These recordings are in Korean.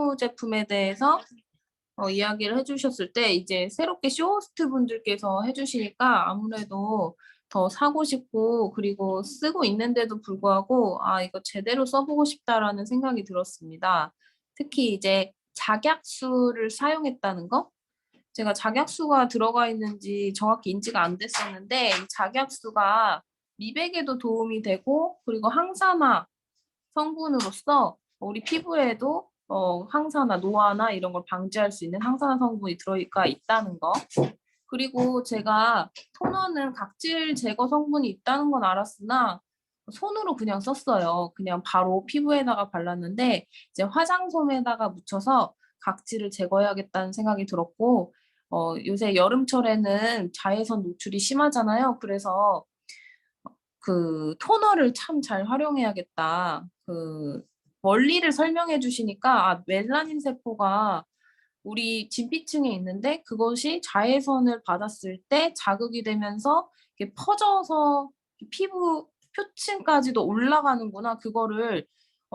스노우 제품에 대해서 이야기를 해주셨을 때 이제 새롭게 쇼호스트 분들께서 해주시니까 아무래도 더 사고 싶고 그리고 쓰고 있는데도 불구하고 아 이거 제대로 써보고 싶다라는 생각이 들었습니다. 특히 이제 작약수를 사용했다는 거? 제가 작약수가 들어가 있는지 정확히 인지가 안 됐었는데 이 작약수가 미백에도 도움이 되고 그리고 항산화 성분으로서 우리 피부에도 항산화, 노화나 이런 걸 방지할 수 있는 항산화 성분이 들어가 있다는 거. 그리고 제가 토너는 각질 제거 성분이 있다는 건 알았으나 손으로 그냥 썼어요. 그냥 바로 피부에다가 발랐는데 이제 화장솜에다가 묻혀서 각질을 제거해야겠다는 생각이 들었고 요새 여름철에는 자외선 노출이 심하잖아요. 그래서 그 토너를 참 잘 활용해야겠다. 그 원리를 설명해 주시니까 아, 멜라닌 세포가 우리 진피층에 있는데 그것이 자외선을 받았을 때 자극이 되면서 이렇게 퍼져서 피부 표층까지도 올라가는구나. 그거를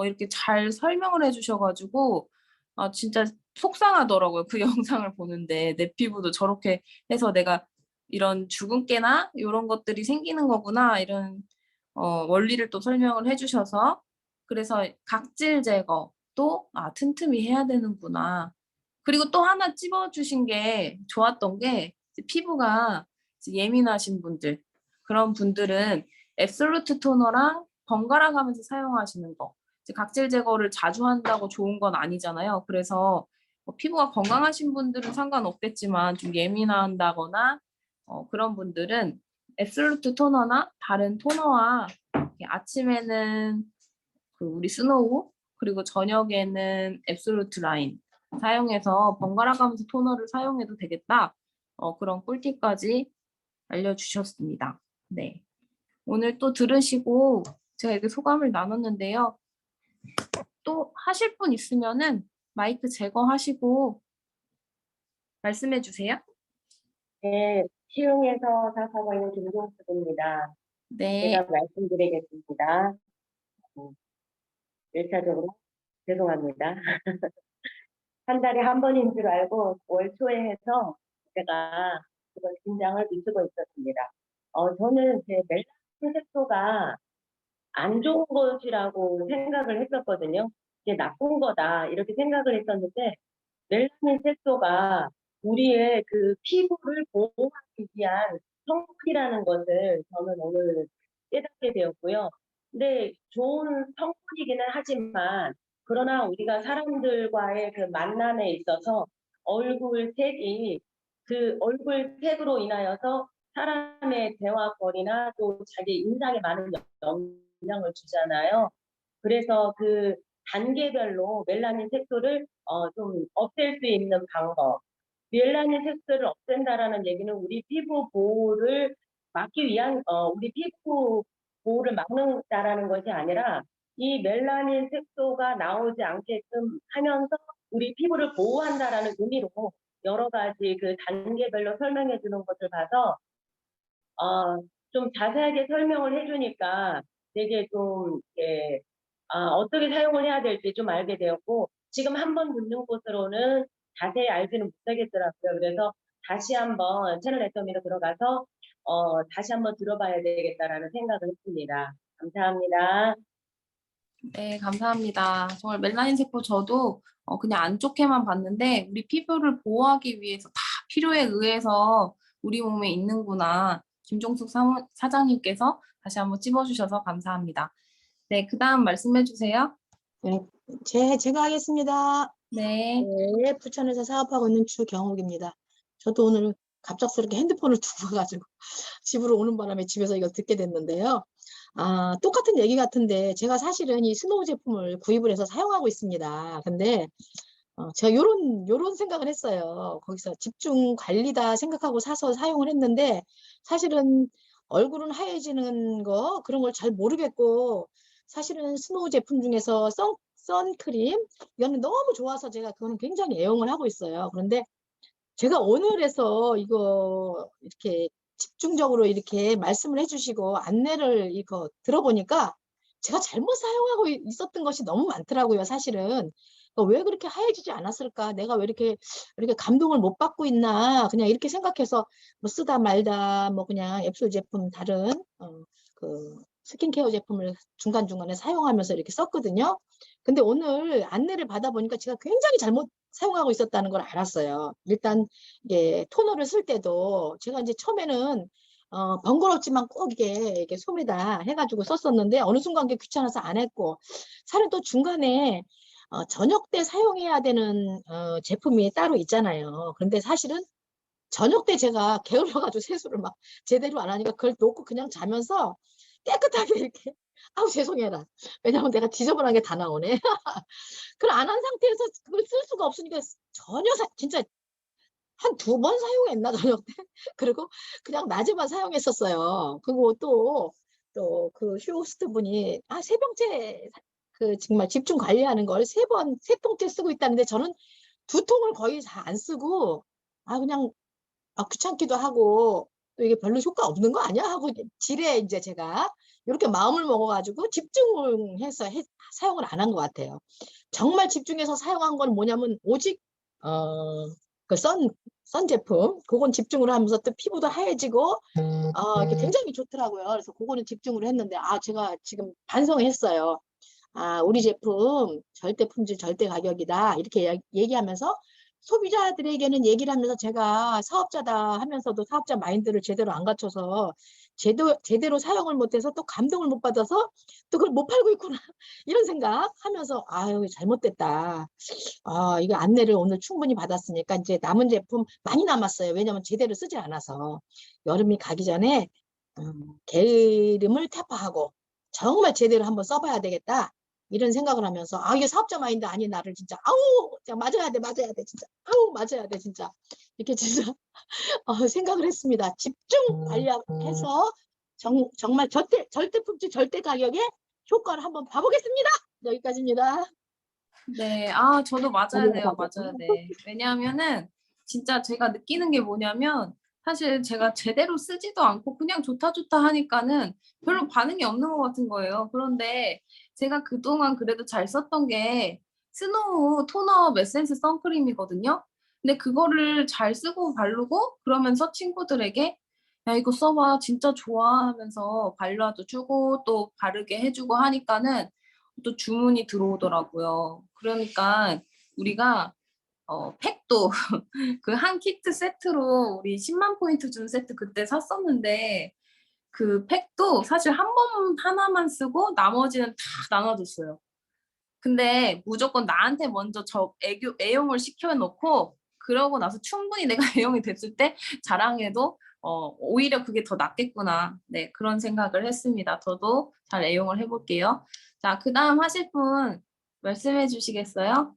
이렇게 잘 설명을 해주셔가지고 아 진짜 속상하더라고요. 그 영상을 보는데 내 피부도 저렇게 해서 내가 이런 주근깨나 이런 것들이 생기는 거구나 이런 원리를 또 설명을 해주셔서 그래서 각질 제거도 아 틈틈이 해야 되는구나. 그리고 또 하나 찝어주신 게 좋았던 게 피부가 예민하신 분들 그런 분들은 앱솔루트 토너랑 번갈아 가면서 사용하시는 거 각질 제거를 자주 한다고 좋은 건 아니잖아요. 그래서 피부가 건강하신 분들은 상관없겠지만 좀 예민한다거나 그런 분들은 앱솔루트 토너나 다른 토너와 아침에는 그 우리 스노우 그리고 저녁에는 앱솔루트 라인 사용해서 번갈아 가면서 토너를 사용해도 되겠다. 그런 꿀팁까지 알려주셨습니다. 네. 오늘 또 들으시고 제가 이렇게 소감을 나눴는데요. 또 하실 분 있으면은 마이크 제거하시고 말씀해 주세요. 네, 시흥에서 사업하고 있는 김종숙입니다. 네. 제가 말씀드리겠습니다. 1차적으로 죄송합니다. 한 달에 한 번인 줄 알고 월 초에 해서 제가 그걸 긴장을 미치고 있었습니다. 저는 제 멜라닌 색소가 안 좋은 것이라고 생각을 했었거든요. 이게 나쁜 거다 이렇게 생각을 했었는데 멜라닌 색소가 우리의 그 피부를 보호하기 위한 성분이라는 것을 저는 오늘 깨닫게 되었고요. 근데 좋은 성분이기는 하지만 그러나 우리가 사람들과의 그 만남에 있어서 얼굴 색이 그 얼굴 색으로 인하여서 사람의 대화거리나 또 자기 인상에 많은 영향을 주잖아요. 그래서 그 단계별로 멜라닌 색소를 좀 없앨 수 있는 방법. 멜라닌 색소를 없앤다라는 얘기는 우리 피부 보호를 막기 위한 우리 피부 보호를 막는다라는 것이 아니라 이 멜라닌 색소가 나오지 않게끔 하면서 우리 피부를 보호한다라는 의미로 여러 가지 그 단계별로 설명해 주는 것을 봐서 좀 자세하게 설명을 해주니까 되게 좀 어떻게 사용을 해야 될지 좀 알게 되었고 지금 한번 듣는 곳으로는 자세히 알지는 못하겠더라고요. 그래서 다시 한번 채널 애터미로 들어가서 다시 한번 들어봐야 되겠다라는 생각을 했습니다. 감사합니다. 네, 감사합니다. 정말 멜라닌 세포 저도 그냥 안 좋게만 봤는데 우리 피부를 보호하기 위해서 다 필요에 의해서 우리 몸에 있는구나. 김종숙 사장님께서 다시 한번 찝어주셔서 감사합니다. 네, 그 다음 말씀해 주세요. 네, 제가 하겠습니다. 네. 네, 부천에서 사업하고 있는 주경옥입니다. 저도 오늘 갑작스럽게 핸드폰을 두고 가가지고 집으로 오는 바람에 집에서 이걸 듣게 됐는데요. 똑같은 얘기 같은데 제가 사실은 이 스노우 제품을 구입을 해서 사용하고 있습니다. 근데 제가 요런 생각을 했어요. 거기서 집중 관리다 생각하고 사서 사용을 했는데 사실은 얼굴은 하얘지는 거 그런 걸 잘 모르겠고 사실은 스노우 제품 중에서 선크림 이거는 너무 좋아서 제가 그거는 굉장히 애용을 하고 있어요. 그런데 제가 오늘에서 이거 이렇게 집중적으로 이렇게 말씀을 해주시고 안내를 이거 들어보니까 제가 잘못 사용하고 있었던 것이 너무 많더라고요, 사실은. 왜 그렇게 하얘지지 않았을까? 내가 왜 이렇게 감동을 못 받고 있나? 그냥 이렇게 생각해서 뭐 쓰다 말다 뭐 그냥 앱솔 제품 다른 그 스킨케어 제품을 중간중간에 사용하면서 이렇게 썼거든요. 근데 오늘 안내를 받아보니까 제가 굉장히 잘못 사용하고 있었다는 걸 알았어요. 일단 이게 토너를 쓸 때도 제가 이제 처음에는 번거롭지만 꼭 이게 솜에다 해가지고 썼었는데 어느 순간 게 귀찮아서 안 했고, 사실 또 중간에 저녁 때 사용해야 되는 제품이 따로 있잖아요. 그런데 사실은 저녁 때 제가 게을러가지고 세수를 막 제대로 안 하니까 그걸 놓고 그냥 자면서 깨끗하게 이렇게 아우 죄송해라. 왜냐면 내가 지저분한 게 다 나오네. 그걸 안 한 상태에서 그걸 쓸 수가 없으니까 전혀 진짜 한 2번 사용했나 저녁 때. 그리고 그냥 낮에만 사용했었어요. 그리고 또 그 쇼호스트 분이 3병째 그 정말 집중 관리하는 걸 3통째 쓰고 있다는데 저는 2통을 거의 다 안 쓰고 그냥 귀찮기도 하고 또 이게 별로 효과 없는 거 아니야 하고 지레 이제 제가 이렇게 마음을 먹어가지고 집중해서 사용을 안 한 것 같아요. 정말 집중해서 사용한 건 뭐냐면 오직 그 선 제품 그건 집중을 하면서 또 피부도 하얘지고 이게 굉장히 좋더라고요. 그래서 그거는 집중을 했는데 제가 지금 반성했어요. 우리 제품 절대 품질 절대 가격이다 이렇게 얘기하면서 소비자들에게는 얘기를 하면서 제가 사업자다 하면서도 사업자 마인드를 제대로 안 갖춰서 제대로 사용을 못해서 또 감동을 못 받아서 또 그걸 못 팔고 있구나 이런 생각하면서 아유 잘못됐다. 이거 안내를 오늘 충분히 받았으니까 이제 남은 제품 많이 남았어요. 왜냐면 제대로 쓰지 않아서 여름이 가기 전에 게으름을 타파하고 정말 제대로 한번 써봐야 되겠다. 이런 생각을 하면서 이게 사업자 마인드 아닌 나를 진짜 진짜 맞아야 돼 진짜 맞아야 돼 진짜 이렇게 진짜 생각을 했습니다. 집중 관리해서 정말 절대 품질 절대 가격에 효과를 한번 봐보겠습니다. 여기까지입니다. 네, 저도 맞아야 돼요. 맞아야 돼. 왜냐하면은 진짜 제가 느끼는 게 뭐냐면 사실 제가 제대로 쓰지도 않고 그냥 좋다 좋다 하니까는 별로 반응이 없는 것 같은 거예요. 그런데 제가 그동안 그래도 잘 썼던 게 스노우 토너 메센스 선크림이거든요. 근데 그거를 잘 쓰고 바르고 그러면서 친구들에게 야, 이거 써봐. 진짜 좋아 하면서 발라도 주고 또 바르게 해주고 하니까는 또 주문이 들어오더라고요. 그러니까 우리가 팩도 그 한 키트 세트로 우리 10만 포인트 준 세트 그때 샀었는데 그 팩도 사실 한 번 하나만 쓰고 나머지는 다 나눠줬어요. 근데 무조건 나한테 먼저 애용을 시켜놓고 그러고 나서 충분히 내가 애용이 됐을 때 자랑해도 오히려 그게 더 낫겠구나. 네, 그런 생각을 했습니다. 저도 잘 애용을 해볼게요. 자, 그 다음 하실 분 말씀해 주시겠어요?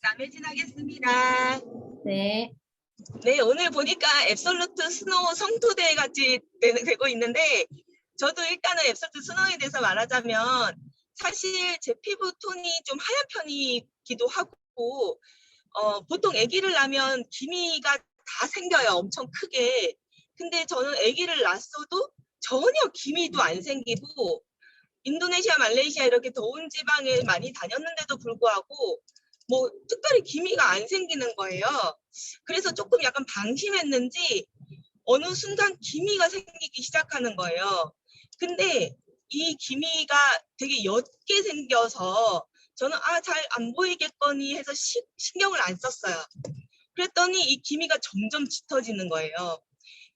남혜진 하겠습니다. 네. 네, 오늘 보니까 앱솔루트 스노우 성토대 같이 되고 있는데 저도 일단은 앱솔루트 스노우에 대해서 말하자면 사실 제 피부 톤이 좀 하얀 편이기도 하고 보통 아기를 낳으면 기미가 다 생겨요. 엄청 크게. 근데 저는 아기를 낳았어도 전혀 기미도 안 생기고 인도네시아, 말레이시아 이렇게 더운 지방에 많이 다녔는데도 불구하고 뭐 특별히 기미가 안 생기는 거예요. 그래서 조금 약간 방심했는지 어느 순간 기미가 생기기 시작하는 거예요. 근데 이 기미가 되게 옅게 생겨서 저는 잘 안 보이겠거니 해서 신경을 안 썼어요. 그랬더니 이 기미가 점점 짙어지는 거예요.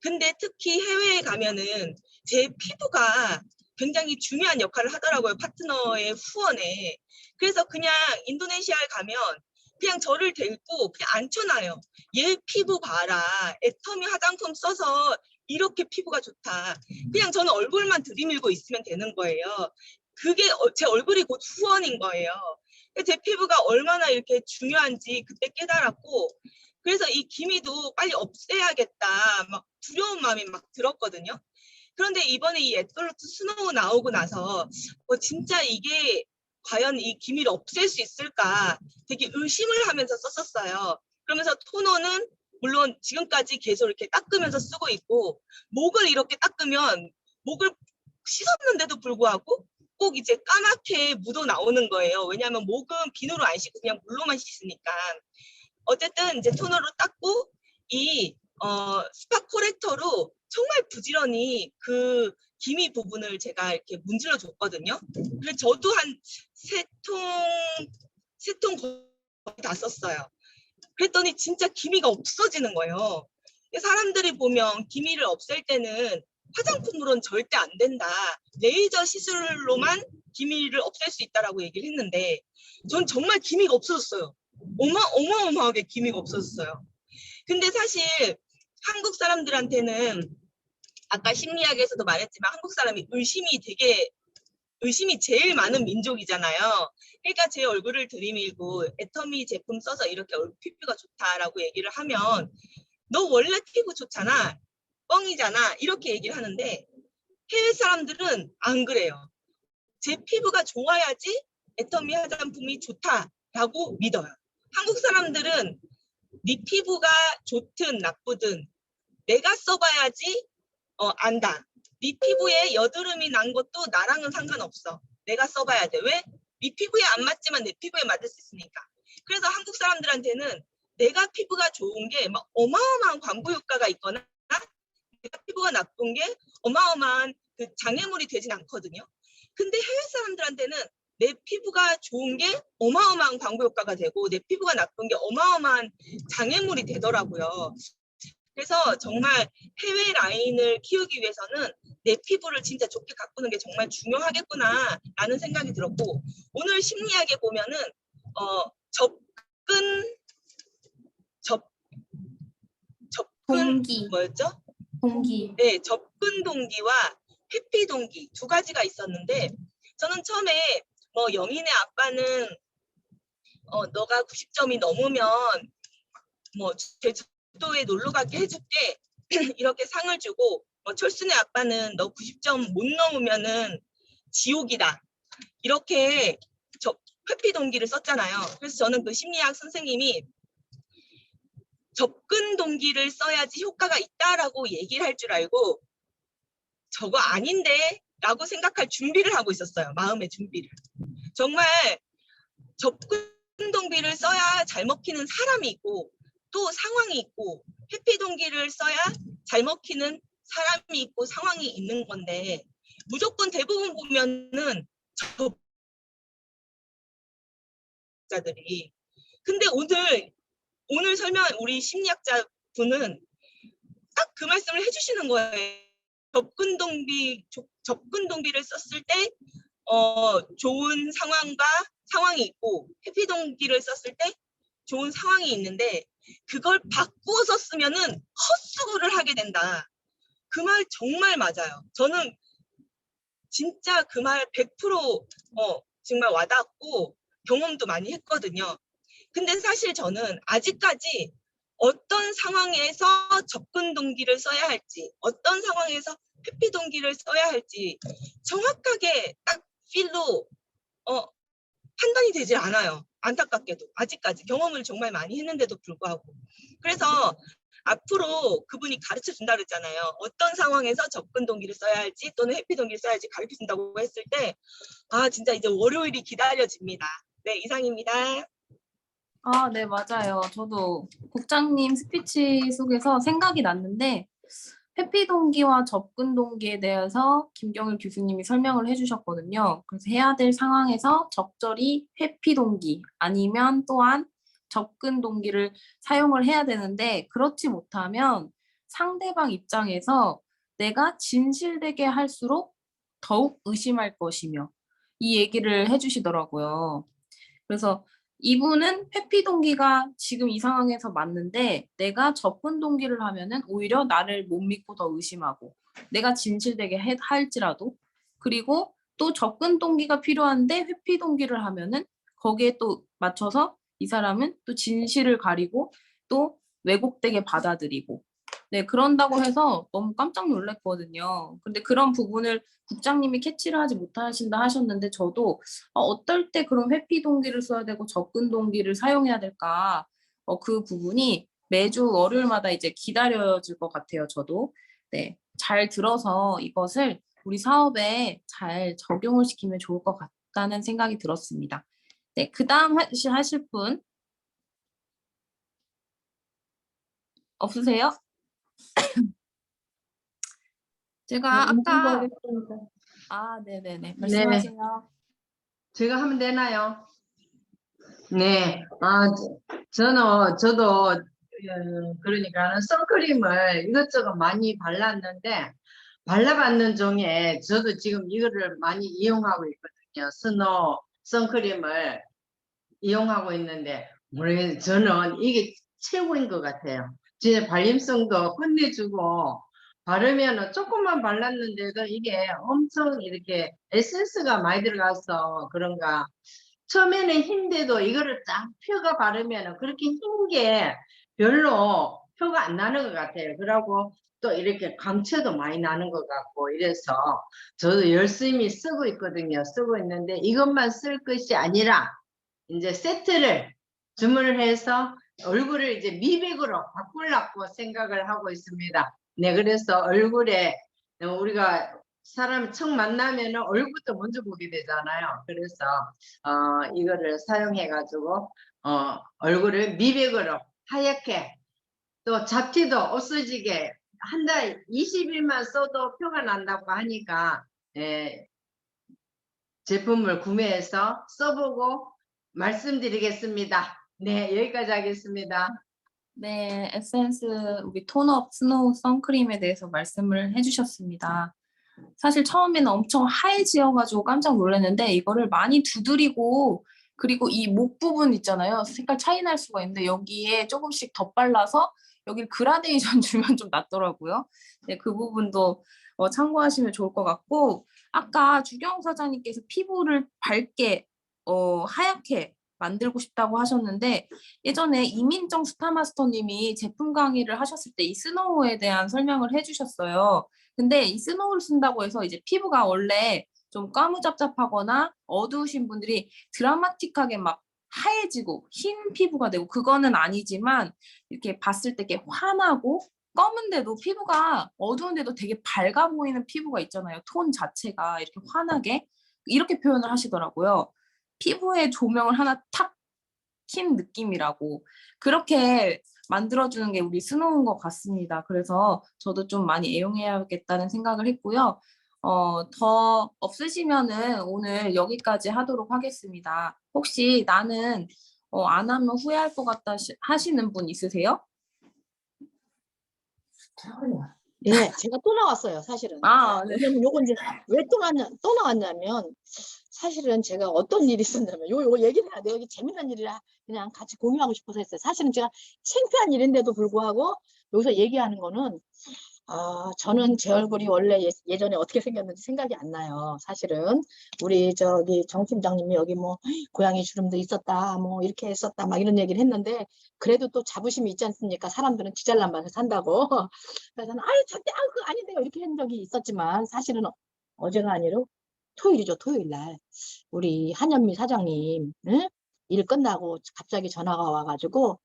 근데 특히 해외에 가면은 제 피부가 굉장히 중요한 역할을 하더라고요. 파트너의 후원에. 그래서 그냥 인도네시아에 가면 그냥 저를 데리고 그냥 앉혀놔요. 얘 피부 봐라. 애터미 화장품 써서 이렇게 피부가 좋다. 그냥 저는 얼굴만 들이밀고 있으면 되는 거예요. 그게 제 얼굴이 곧 후원인 거예요. 제 피부가 얼마나 이렇게 중요한지 그때 깨달았고 그래서 이 기미도 빨리 없애야겠다. 막 두려운 마음이 막 들었거든요. 그런데 이번에 이 앱솔루트 스노우 나오고 나서 진짜 이게 과연 이 기미를 없앨 수 있을까 되게 의심을 하면서 썼었어요. 그러면서 토너는 물론 지금까지 계속 이렇게 닦으면서 쓰고 있고 목을 이렇게 닦으면 목을 씻었는데도 불구하고 꼭 이제 까맣게 묻어 나오는 거예요. 왜냐하면 목은 비누로 안 씻고 그냥 물로만 씻으니까. 어쨌든 이제 토너로 닦고 이 스파 코렉터로 정말 부지런히 그 기미 부분을 제가 이렇게 문질러 줬거든요. 그래서 저도 한 세 통 거의 다 썼어요. 그랬더니 진짜 기미가 없어지는 거예요. 사람들이 보면 기미를 없앨 때는 화장품으로는 절대 안 된다. 레이저 시술로만 기미를 없앨 수 있다라고 얘기를 했는데 전 정말 기미가 없어졌어요. 어마어마하게 기미가 없어졌어요. 근데 사실 한국 사람들한테는 아까 심리학에서도 말했지만 한국 사람이 의심이 제일 많은 민족이잖아요. 그러니까 제 얼굴을 들이밀고 애터미 제품 써서 이렇게 피부가 좋다라고 얘기를 하면 너 원래 피부 좋잖아. 뻥이잖아. 이렇게 얘기를 하는데 해외 사람들은 안 그래요. 제 피부가 좋아야지 애터미 화장품이 좋다라고 믿어요. 한국 사람들은 네 피부가 좋든 나쁘든 내가 써봐야지 안다. 네 피부에 여드름이 난 것도 나랑은 상관없어. 내가 써봐야 돼. 왜? 네 피부에 안 맞지만 내 피부에 맞을 수 있으니까. 그래서 한국 사람들한테는 내가 피부가 좋은 게 막 어마어마한 광고 효과가 있거나 내가 피부가 나쁜 게 어마어마한 그 장애물이 되진 않거든요. 근데 해외 사람들한테는 내 피부가 좋은 게 어마어마한 광고 효과가 되고 내 피부가 나쁜 게 어마어마한 장애물이 되더라고요. 그래서 정말 해외 라인을 키우기 위해서는 내 피부를 진짜 좋게 가꾸는 게 정말 중요하겠구나라는 생각이 들었고 오늘 심리학에 보면은 동기, 뭐였죠? 동기. 네, 접근 동기와 회피 동기 두 가지가 있었는데 저는 처음에 영인의 아빠는 너가 90점이 넘으면 제주도에 놀러 가게 해줄게 이렇게 상을 주고 철순의 아빠는 너 90점 못 넘으면은 지옥이다 이렇게 회피 동기를 썼잖아요. 그래서 저는 그 심리학 선생님이 접근 동기를 써야지 효과가 있다라고 얘기를 할 줄 알고 저거 아닌데 라고 생각할 준비를 하고 있었어요. 마음의 준비를. 정말 접근 동기를 써야 잘 먹히는 사람이 있고 또 상황이 있고 회피 동기를 써야 잘 먹히는 사람이 있고 상황이 있는 건데 무조건 대부분 보면은 자들이 근데 오늘 설명 우리 심리학자 분은 딱 그 말씀을 해주시는 거예요. 접근 동기를 썼을 때 좋은 상황이 있고 회피 동기를 썼을 때 좋은 상황이 있는데 그걸 바꾸어서 쓰면은 헛수고를 하게 된다. 그 말 정말 맞아요. 저는 진짜 그 말 100% 정말 와닿고 경험도 많이 했거든요. 근데 사실 저는 아직까지 어떤 상황에서 접근 동기를 써야 할지, 어떤 상황에서 회피 동기를 써야 할지 정확하게 딱 필로 판단이 되질 않아요. 안타깝게도 아직까지 경험을 정말 많이 했는데도 불구하고. 그래서 앞으로 그분이 가르쳐 준다 그랬잖아요. 어떤 상황에서 접근 동기를 써야 할지 또는 회피 동기를 써야 할지 가르쳐 준다고 했을 때 진짜 이제 월요일이 기다려집니다. 네, 이상입니다. 네, 맞아요. 저도 국장님 스피치 속에서 생각이 났는데 회피 동기와 접근 동기에 대해서 김경일 교수님이 설명을 해주셨거든요. 그래서 해야 될 상황에서 적절히 회피 동기 아니면 또한 접근 동기를 사용을 해야 되는데 그렇지 못하면 상대방 입장에서 내가 진실되게 할수록 더욱 의심할 것이며 이 얘기를 해주시더라고요. 그래서 이분은 회피 동기가 지금 이 상황에서 맞는데 내가 접근 동기를 하면은 오히려 나를 못 믿고 더 의심하고 내가 진실되게 할지라도 그리고 또 접근 동기가 필요한데 회피 동기를 하면은 거기에 또 맞춰서 이 사람은 또 진실을 가리고 또 왜곡되게 받아들이고 네 그런다고 해서 너무 깜짝 놀랐거든요. 근데 그런 부분을 국장님이 캐치를 하지 못하신다 하셨는데 저도 어떨 때 그런 회피 동기를 써야 되고 접근 동기를 사용해야 될까? 그 부분이 매주 월요일마다 이제 기다려질 것 같아요. 저도 네, 잘 들어서 이것을 우리 사업에 잘 적용을 시키면 좋을 것 같다는 생각이 들었습니다. 네, 그 다음 하실 분 없으세요? 제가 아까 네네네 네, 말씀하세요. 제가 하면 되나요? 네, 저도, 그러니까 선크림을 이것저것 많이 발랐는데, 발라봤는 중에 저도 지금 이거를 많이 이용하고 있거든요. 스노우 선크림을 이용하고 있는데, 모르겠어요. 저는 이게 최고인 것 같아요. 진짜 발림성도 끝내주고, 바르면은 조금만 발랐는데도 이게 엄청 이렇게 에센스가 많이 들어가서 그런가. 처음에는 흰데도 이거를 딱 펴가 바르면은 그렇게 흰 게 별로 표가 안 나는 것 같아요. 그러고 또 이렇게 광채도 많이 나는 것 같고 이래서 저도 열심히 쓰고 있거든요. 쓰고 있는데 이것만 쓸 것이 아니라 이제 세트를 주문을 해서 얼굴을 이제 미백으로 바꾸려고 생각을 하고 있습니다. 네, 그래서 얼굴에 우리가 사람 처음 만나면 얼굴부터 먼저 보게 되잖아요. 그래서 이거를 사용해 가지고 얼굴을 미백으로 하얗게 또 잡티도 없어지게 한 달 20일만 써도 표가 난다고 하니까 제품을 구매해서 써보고 말씀드리겠습니다. 네, 여기까지 하겠습니다. 네, 에센스 우리 톤업 스노우 선크림에 대해서 말씀을 해주셨습니다. 사실 처음에는 엄청 하얘지어가지고 깜짝 놀랐는데 이거를 많이 두드리고 그리고 이 목 부분 있잖아요. 색깔 차이 날 수가 있는데 여기에 조금씩 덧발라서 여기 그라데이션 주면 좀 낫더라고요. 네, 그 부분도 참고하시면 좋을 것 같고 아까 주경 사장님께서 피부를 밝게 하얗게 만들고 싶다고 하셨는데 예전에 이민정 스타마스터님이 제품 강의를 하셨을 때 이 스노우에 대한 설명을 해주셨어요. 근데 이 스노우를 쓴다고 해서 이제 피부가 원래 좀 까무잡잡하거나 어두우신 분들이 드라마틱하게 막 하얘지고 흰 피부가 되고 그거는 아니지만 이렇게 봤을 때 이렇게 환하고 검은데도 피부가 어두운데도 되게 밝아 보이는 피부가 있잖아요. 톤 자체가 이렇게 환하게 이렇게 표현을 하시더라고요. 피부에 조명을 하나 탁 킨 느낌이라고 그렇게 만들어주는 게 우리 스노우인 것 같습니다. 그래서 저도 좀 많이 애용해야겠다는 생각을 했고요. 더 없으시면은 오늘 여기까지 하도록 하겠습니다. 혹시 나는 안 하면 후회할 것 같다 하시는 분 있으세요? 예, 제가 또 나왔어요, 사실은. 네. 왜냐면 요거 이제 왜 또 나왔냐면, 사실은 제가 어떤 일이 있었냐면, 요거 얘기를 해야 돼요. 여기 재미난 일이라 그냥 같이 공유하고 싶어서 했어요. 사실은 제가 창피한 일인데도 불구하고 여기서 얘기하는 거는, 저는 제 얼굴이 원래 예전에 어떻게 생겼는지 생각이 안 나요. 사실은 우리 저기 정 팀장님이 여기 뭐 고양이 주름도 있었다, 뭐 이렇게 했었다, 막 이런 얘기를 했는데 그래도 또 자부심이 있지 않습니까? 사람들은 지 잘난 맛을 산다고. 그래서 저는 절대 그거 아닌데요 이렇게 한 적이 있었지만 사실은 어제가 아니라 토요일이죠. 토요일 날 우리 한현미 사장님 일 끝나고 갑자기 전화가 와가지고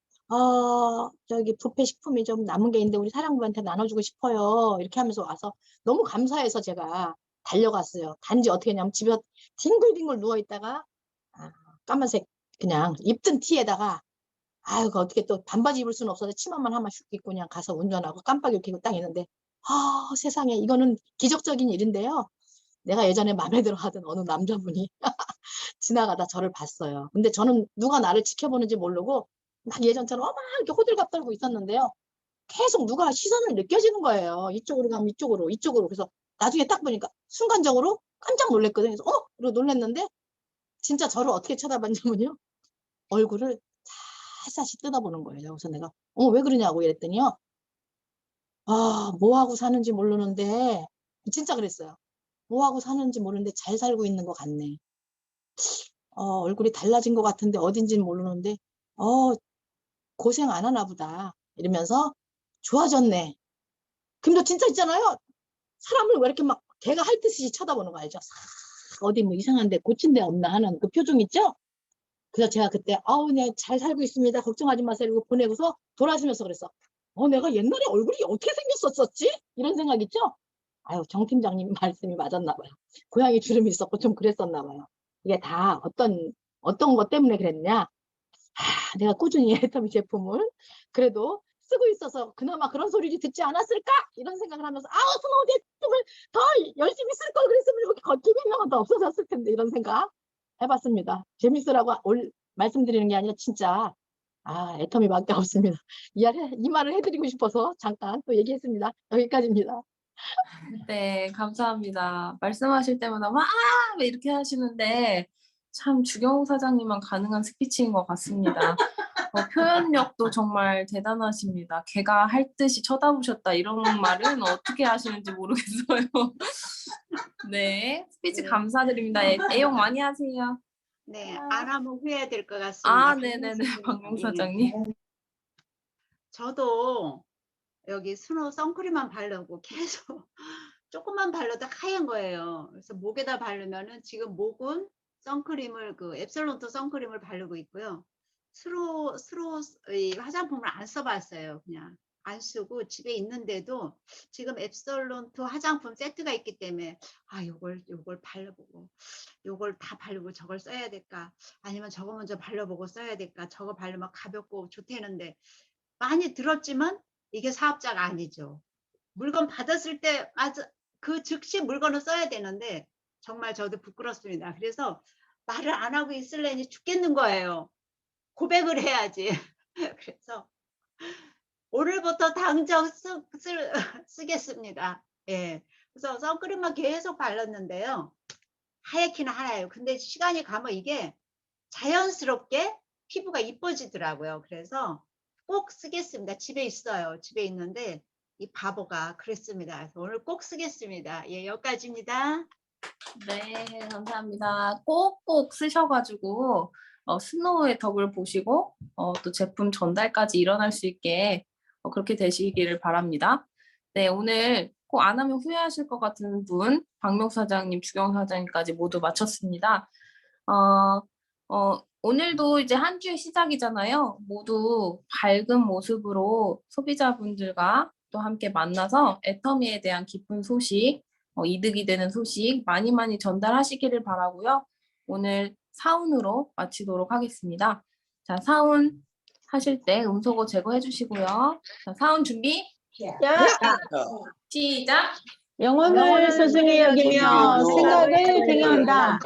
저기 뷔페 식품이 좀 남은 게 있는데 우리 사장님한테 나눠주고 싶어요. 이렇게 하면서 와서 너무 감사해서 제가 달려갔어요. 단지 어떻게 했냐면 집에 뒹굴뒹굴 누워있다가 까만색 그냥 입던 티에다가 그 어떻게 또 반바지 입을 수는 없어서 치마만 한번 슉 입고 그냥 가서 운전하고 깜빡이 켜고 딱 있는데 세상에 이거는 기적적인 일인데요. 내가 예전에 마음에 들어 하던 어느 남자분이 지나가다 저를 봤어요. 근데 저는 누가 나를 지켜보는지 모르고 막 예전처럼 막 이렇게 호들갑 떨고 있었는데요. 계속 누가 시선을 느껴지는 거예요. 이쪽으로 가면 이쪽으로, 이쪽으로. 그래서 나중에 딱 보니까 순간적으로 깜짝 놀랐거든요. 그래서 그리고 놀랐는데 진짜 저를 어떻게 쳐다봤냐면요. 얼굴을 살살씩 뜯어보는 거예요. 그래서 내가 왜 그러냐고 이랬더니요. 뭐 하고 사는지 모르는데 진짜 그랬어요. 뭐 하고 사는지 모르는데 잘 살고 있는 것 같네. 얼굴이 달라진 것 같은데 어딘지는 모르는데 고생 안 하나 보다 이러면서 좋아졌네. 근데 진짜 있잖아요. 사람을 왜 이렇게 막 개가 핥듯이 쳐다보는 거 알죠? 싹 어디 뭐 이상한데 고친 데 없나 하는 그 표정 있죠? 그래서 제가 그때 네, 잘 살고 있습니다. 걱정하지 마세요. 이러고 보내고서 돌아서면서 그랬어. 내가 옛날에 얼굴이 어떻게 생겼었지? 이런 생각 있죠? 아유, 정 팀장님 말씀이 맞았나 봐요. 고양이 주름이 있었고 좀 그랬었나 봐요. 이게 다 어떤 것 때문에 그랬냐? 내가 꾸준히 애터미 제품을 그래도 쓰고 있어서 그나마 그런 소리를 듣지 않았을까? 이런 생각을 하면서 아우, 스노우 제품을 더 열심히 쓸 걸 그랬으면 여기 기능은 더 없어졌을 텐데, 이런 생각 해봤습니다. 재밌으라고 말씀드리는 게 아니라 진짜 애터미밖에 없습니다. 이 말을 해드리고 싶어서 잠깐 또 얘기했습니다. 여기까지입니다. 네, 감사합니다. 말씀하실 때마다 막 이렇게 하시는데 참 주경 사장님만 가능한 스피치인 것 같습니다. 표현력도 정말 대단하십니다. 걔가 할 듯이 쳐다보셨다 이런 말은 어떻게 하시는지 모르겠어요. 네, 스피치 네. 감사드립니다. 애용 많이 하세요. 네, 안 하면 후회될 것 같습니다. 네네네, 박용 예. 사장님. 저도 여기 스노우 선크림만 바르고 계속 조금만 발라도 하얀 거예요. 그래서 목에다 바르면은 지금 목은 선크림을 앱솔론트 선크림을 바르고 있고요. 이 화장품을 안 써봤어요. 그냥 안 쓰고 집에 있는데도 지금 앱솔론트 화장품 세트가 있기 때문에 요걸 발라보고 요걸 다 바르고 저걸 써야 될까, 아니면 저거 먼저 발라보고 써야 될까, 저거 바르면 가볍고 좋다는데 많이 들었지만 이게 사업자가 아니죠. 물건 받았을 때 그 즉시 물건을 써야 되는데 정말 저도 부끄럽습니다. 그래서 말을 안 하고 있을래니 죽겠는 거예요. 고백을 해야지. 그래서 오늘부터 당장 쓰겠습니다. 예. 그래서 선크림만 계속 발랐는데요. 하얗기는 하얘요. 근데 시간이 가면 이게 자연스럽게 피부가 이뻐지더라고요. 그래서 꼭 쓰겠습니다. 집에 있어요. 집에 있는데 이 바보가 그랬습니다. 그래서 오늘 꼭 쓰겠습니다. 예, 여기까지입니다. 네, 감사합니다. 꼭꼭 쓰셔가지고 스노우의 덕을 보시고 또 제품 전달까지 일어날 수 있게 그렇게 되시기를 바랍니다. 네, 오늘 꼭 안 하면 후회하실 것 같은 분, 박명 사장님, 주경 사장님까지 모두 마쳤습니다. 오늘도 이제 한 주의 시작이잖아요. 모두 밝은 모습으로 소비자분들과 또 함께 만나서 애터미에 대한 깊은 소식, 이득이 되는 소식 많이 많이 전달하시기를 바라고요. 오늘 사운으로 마치도록 하겠습니다. 자, 사운 하실 때 음소거 제거해 주시고요. 자, 사운 준비. 시작. 영혼을 소중히 여기며 생각을 경영한다.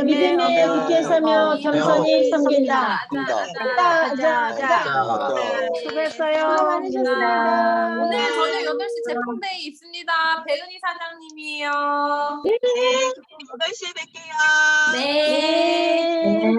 믿음에 굳게 서며 겸손히 섬긴다. 수고했어요. 수고 많으셨습니다. 오늘 저녁 8시 제품데이 있습니다. 배은희 사장님이에요. 8시에 뵐게요. 네. 네.